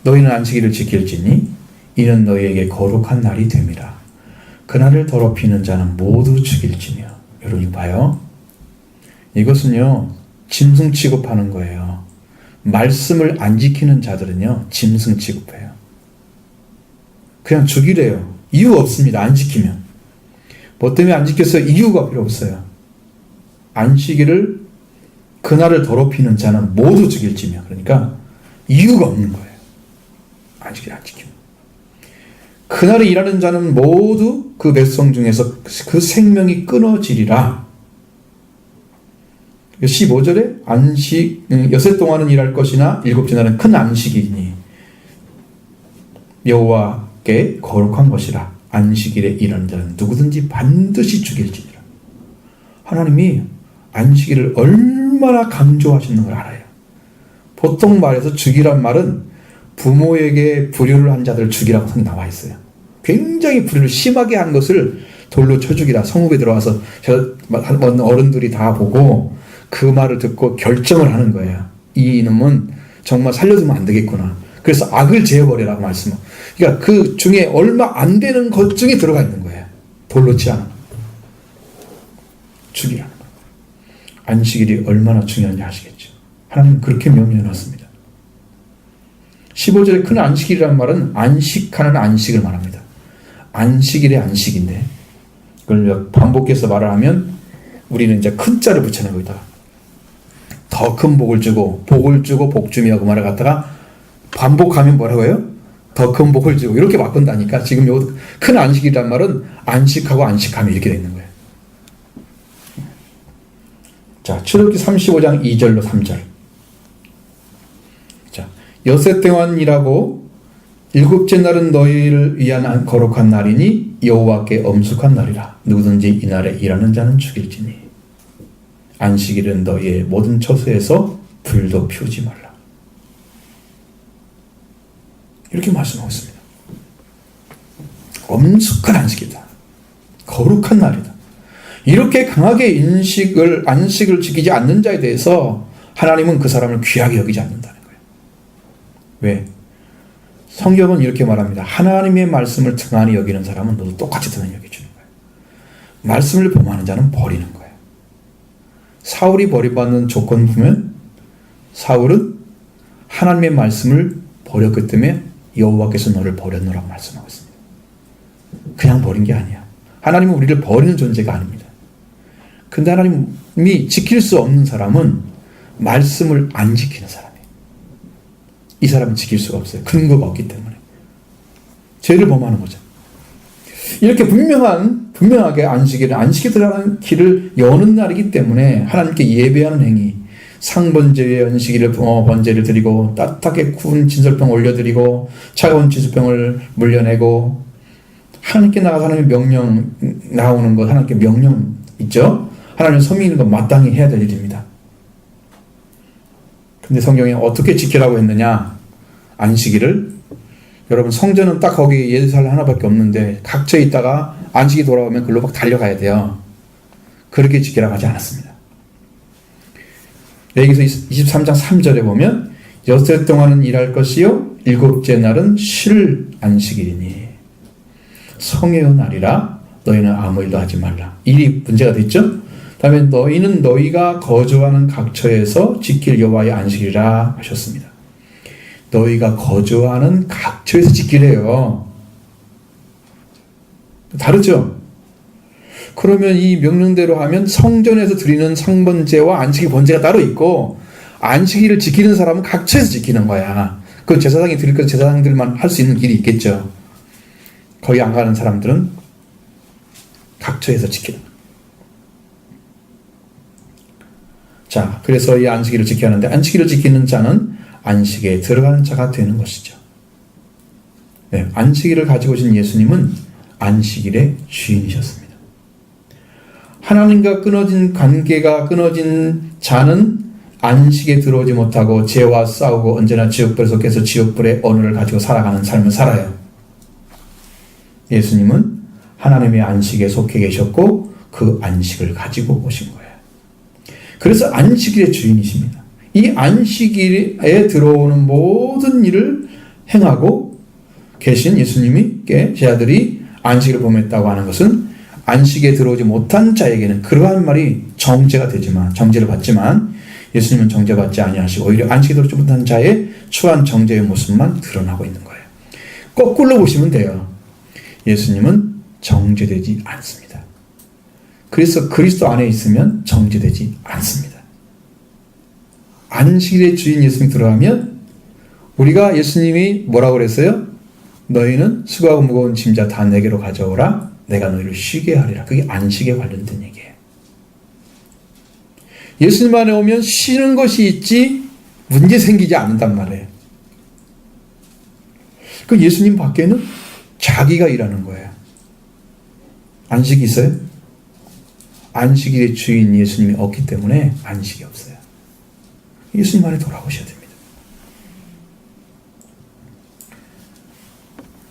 [SPEAKER 1] 너희는 안식일을 지킬지니 이는 너희에게 거룩한 날이 됨이라. 그날을 더럽히는 자는 모두 죽일지며. 여러분 봐요. 이것은요 짐승 취급하는 거예요. 말씀을 안 지키는 자들은요 짐승 취급해요. 그냥 죽이래요. 이유 없습니다. 안 지키면. 뭐 때문에 안 지켜서 이유가 필요 없어요. 안식일을 그날을 더럽히는 자는 모두 죽일지며. 그러니까 이유가 없는 거예요. 안식일 안 지키면. 그날에 일하는 자는 모두 그 백성 중에서 그 생명이 끊어지리라. 15절에 안식, 여섯 동안은 일할 것이나 일곱째 날은 큰 안식이니 여호와께 거룩한 것이라. 안식일에 일하는 자는 누구든지 반드시 죽일지니라. 하나님이 안식일을 얼마나 강조하시는 걸 알아요. 보통 말해서 죽이란 말은 부모에게 불효를 한 자들을 죽이라고 성경에 나와 있어요. 굉장히 불효를 심하게 한 것을 돌로 쳐 죽이라. 성읍에 들어와서 어른들이 다 보고 그 말을 듣고 결정을 하는 거예요. 이 이놈은 정말 살려두면 안 되겠구나. 그래서 악을 제어버리라고 말씀을. 그러니까 그 중에 얼마 안 되는 것 중에 들어가 있는 거예요. 돌로 치라는 죽이라는 거. 안식일이 얼마나 중요한지 아시겠죠. 하나님은 그렇게 명령해 놨습니다. 15절에 큰 안식일이라는 말은 안식하는 안식을 말합니다. 안식일의 안식인데 그걸 반복해서 말을 하면 우리는 이제 큰 자를 붙여낸 거기다가 더 큰 복을 주고 복 주며 그 말을 갖다가 반복하면 뭐라고 해요? 더 큰 복을 주고 이렇게 바꾼다니까. 지금 요 큰 안식이란 말은 안식하고 안식하며 이렇게 되어 있는 거예요. 자, 출애굽기 35장 2절로 3절. 자, 여섯 동안 일하고 일곱째 날은 너희를 위한 거룩한 날이니 여호와께 엄숙한 날이라. 누구든지 이날에 일하는 자는 죽일지니. 안식일은 너희의 모든 처소에서 불도 피우지 말라. 이렇게 말씀하고 있습니다. 엄숙한 안식이다. 거룩한 날이다. 이렇게 강하게 안식을 지키지 않는 자에 대해서 하나님은 그 사람을 귀하게 여기지 않는다는 거예요. 왜? 성경은 이렇게 말합니다. 하나님의 말씀을 등한히 여기는 사람은 너도 똑같이 등한히 여겨주는 거예요. 말씀을 범하는 자는 버리는 거예요. 사울이 버림받는 조건 보면 사울은 하나님의 말씀을 버렸기 때문에 여호와께서 너를 버렸노라고 말씀하고 있습니다. 그냥 버린 게 아니야. 하나님은 우리를 버리는 존재가 아닙니다. 근데 하나님이 지킬 수 없는 사람은 말씀을 안 지키는 사람이에요. 이 사람은 지킬 수가 없어요. 근거가 없기 때문에. 죄를 범하는 거죠. 이렇게 분명하게 안식에 들어가는 길을 여는 날이기 때문에 하나님께 예배하는 행위, 상번제의 안식일을 번제를 드리고 따뜻하게 구운 진설병 올려드리고 차가운 진설병을 물려내고 하나님께 나가서 하나님의 명령 나오는 것, 하나님께 명령 있죠? 하나님의 섬이 있는 것 마땅히 해야 될 일입니다. 근데 성경에 어떻게 지키라고 했느냐? 안식일을. 여러분 성전은 딱 거기 예루살렘 하나밖에 없는데 각처에 있다가 안식이 돌아오면 글로 막 달려가야 돼요. 그렇게 지키라고 하지 않았습니다. 여기서 23장 3절에 보면 여섯 동안은 일할 것이요 일곱째 날은 쉴 안식일이니 성회의 날이라 너희는 아무 일도 하지 말라. 일이 문제가 됐죠? 다음에 너희는 너희가 거주하는 각처에서 지킬 여호와의 안식이라 하셨습니다. 너희가 거주하는 각처에서 지키래요. 다르죠? 그러면 이 명령대로 하면 성전에서 드리는 성번제와 안식일 번제가 따로 있고 안식일을 지키는 사람은 각처에서 지키는 거야. 그 제사장이 드릴 것 제사장들만 할 수 있는 길이 있겠죠. 거기 안 가는 사람들은 각처에서 지키는 거야. 자, 그래서 이 안식일을 지켜야 하는데 안식일을 지키는 자는 안식에 들어가는 자가 되는 것이죠. 네, 안식일을 가지고 오신 예수님은 안식일의 주인이셨습니다. 하나님과 끊어진 관계가 끊어진 자는 안식에 들어오지 못하고 죄와 싸우고 언제나 지옥불에 속해서 지옥불의 언어를 가지고 살아가는 삶을 살아요. 예수님은 하나님의 안식에 속해 계셨고 그 안식을 가지고 오신 거예요. 그래서 안식일의 주인이십니다. 이 안식일에 들어오는 모든 일을 행하고 계신 예수님께 제자들이 안식일을 범했다고 하는 것은 안식에 들어오지 못한 자에게는 그러한 말이 정죄가 되지만 정죄를 받지만 예수님은 정죄받지 아니하시고 오히려 안식에 들어오지 못한 자의 추한 정죄의 모습만 드러나고 있는 거예요. 거꾸로 보시면 돼요. 예수님은 정죄되지 않습니다. 그래서 그리스도 안에 있으면 정죄되지 않습니다. 안식일의 주인 예수님이 들어가면 우리가 예수님이 뭐라고 그랬어요? 너희는 수고하고 무거운 짐자 다 내게로 가져오라. 내가 너희를 쉬게 하리라. 그게 안식에 관련된 얘기예요. 예수님 안에 오면 쉬는 것이 있지 문제 생기지 않는단 말이에요. 그 예수님 밖에는 자기가 일하는 거예요. 안식이 있어요? 안식일의 주인 예수님이 없기 때문에 안식이 없어요. 예수님 안에 돌아오셔야 됩니다.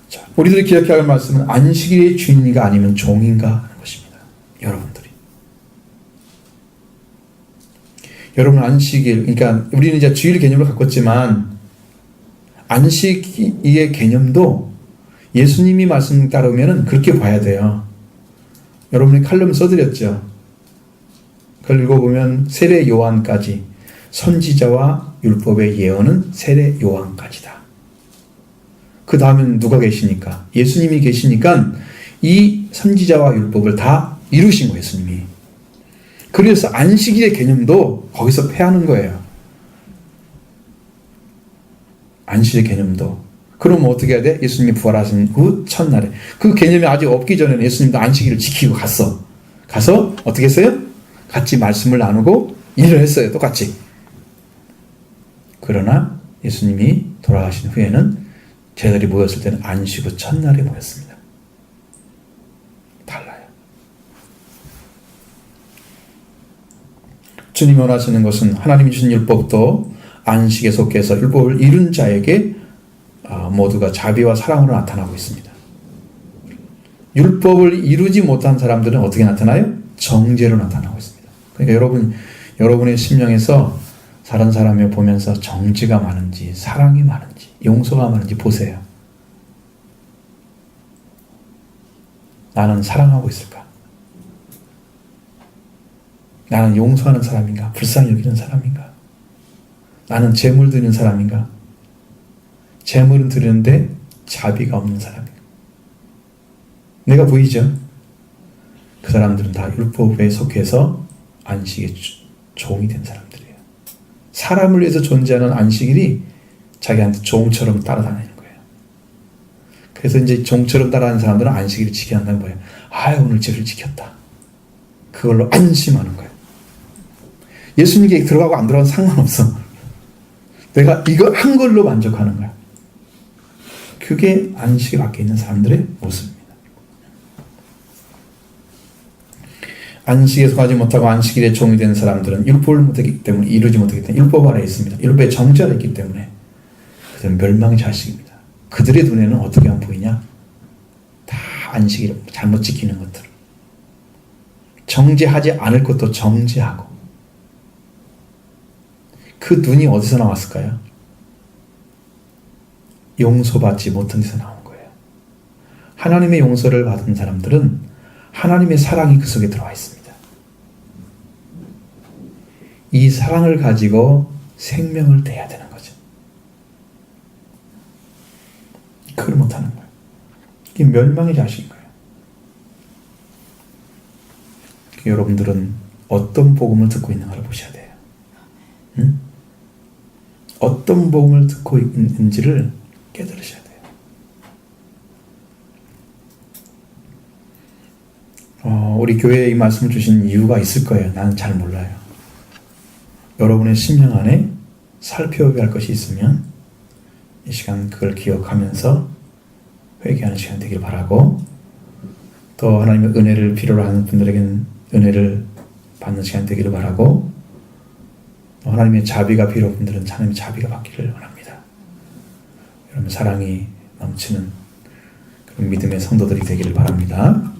[SPEAKER 1] 자, 우리들이 기억해야 할 말씀은 안식일의 주인인가 아니면 종인가 하는 것입니다. 여러분들이. 여러분 안식일, 그러니까 우리는 이제 주일 개념을 갖고 있지만 안식일의 개념도 예수님이 말씀 따르면 그렇게 봐야 돼요. 여러분이 칼럼 써드렸죠. 그걸 읽어보면 세례 요한까지 선지자와 율법의 예언은 세례 요한까지다. 그 다음엔 누가 계시니까? 예수님이 계시니까 이 선지자와 율법을 다 이루신 거예요. 예수님이. 그래서 안식일의 개념도 거기서 패하는 거예요. 안식일의 개념도. 그럼 어떻게 해야 돼? 예수님이 부활하신 후 첫날에. 그 개념이 아직 없기 전에는 예수님도 안식일을 지키고 갔어. 가서 어떻게 했어요? 같이 말씀을 나누고 일을 했어요. 똑같이. 그러나 예수님이 돌아가신 후에는 제자들이 모였을 때는 안식 후 첫날에 모였습니다. 달라요. 주님이 원하시는 것은 하나님이 주신 율법도 안식에 속해서 율법을 이룬 자에게 모두가 자비와 사랑으로 나타나고 있습니다. 율법을 이루지 못한 사람들은 어떻게 나타나요? 정죄로 나타나고 있습니다. 그러니까 여러분의 심령에서 다른 사람을 보면서 정죄가 많은지 사랑이 많은지 용서가 많은지 보세요. 나는 사랑하고 있을까? 나는 용서하는 사람인가? 불쌍히 여기는 사람인가? 나는 재물 드리는 사람인가? 재물은 드리는데 자비가 없는 사람인가? 내가 보이죠? 그 사람들은 다 율법에 속해서 안식의 종이 된 사람들이에요. 사람을 위해서 존재하는 안식일이 자기한테 종처럼 따라다니는 거예요. 그래서 이제 종처럼 따라다니는 사람들은 안식일을 지켜야 한다는 거예요. 오늘 죄를 지켰다. 그걸로 안심하는 거예요. 예수님께 들어가고 안 들어가는 상관없어. 내가 이거 한 걸로 만족하는 거야. 그게 안식에 밖에 있는 사람들의 모습입니다. 안식에서 가지 못하고 안식일에 종이 된 사람들은 율법을 못했기 때문에 이루지 못했기 때문에 율법 아래에 있습니다. 율법의 정죄가 있기 때문에 그들은 멸망의 자식입니다. 그들의 눈에는 어떻게 하면 보이냐? 다 안식일을 잘못 지키는 것들. 정죄하지 않을 것도 정죄하고. 그 눈이 어디서 나왔을까요? 용서받지 못한 데서 나온 거예요. 하나님의 용서를 받은 사람들은 하나님의 사랑이 그 속에 들어와 있습니다. 이 사랑을 가지고 생명을 대해야 되는 거죠. 그걸 못하는 거예요. 이게 멸망의 자식인 거예요. 여러분들은 어떤 복음을 듣고 있는가를 보셔야 돼요. 응? 어떤 복음을 듣고 있는지를 깨달으셔야 돼요. 우리 교회에 이 말씀을 주신 이유가 있을 거예요. 나는 잘 몰라요. 여러분의 심령 안에 살펴봐야 할 것이 있으면 이 시간 그걸 기억하면서 회개하는 시간 되길 바라고, 또 하나님의 은혜를 필요로 하는 분들에게는 은혜를 받는 시간 되기를 바라고, 하나님의 자비가 필요한 분들은 하나님의 자비가 받기를 원합니다. 여러분 사랑이 넘치는 그런 믿음의 성도들이 되기를 바랍니다.